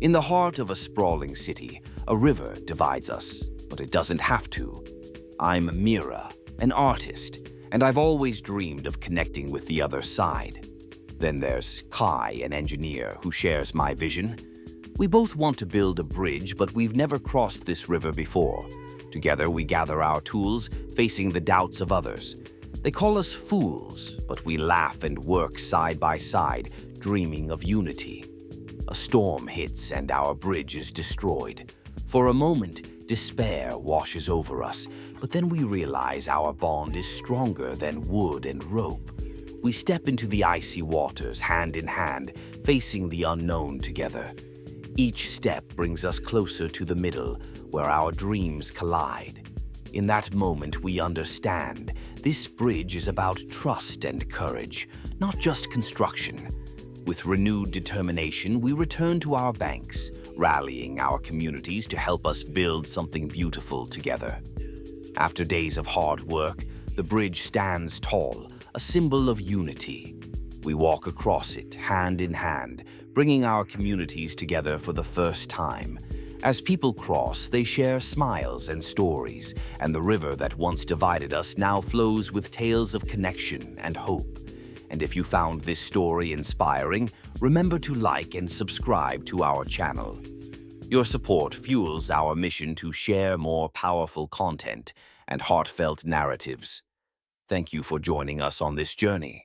In the heart of a sprawling city, a river divides us, but it doesn't have to. I'm Mira, an artist, and I've always dreamed of connecting with the other side. Then there's Kai, an engineer who shares my vision. We both want to build a bridge, but we've never crossed this river before. Together we gather our tools, facing the doubts of others. They call us fools, but we laugh and work side by side, dreaming of unity. A storm hits and our bridge is destroyed. For a moment, despair washes over us, but then we realize our bond is stronger than wood and rope. We step into the icy waters hand in hand, facing the unknown together. Each step brings us closer to the middle, where our dreams collide. In that moment, we understand this bridge is about trust and courage, not just construction. With renewed determination, we return to our banks, rallying our communities to help us build something beautiful together. After days of hard work, the bridge stands tall, a symbol of unity. We walk across it, hand in hand, bringing our communities together for the first time. As people cross, they share smiles and stories, and the river that once divided us now flows with tales of connection and hope. And if you found this story inspiring, remember to like and subscribe to our channel. Your support fuels our mission to share more powerful content and heartfelt narratives. Thank you for joining us on this journey.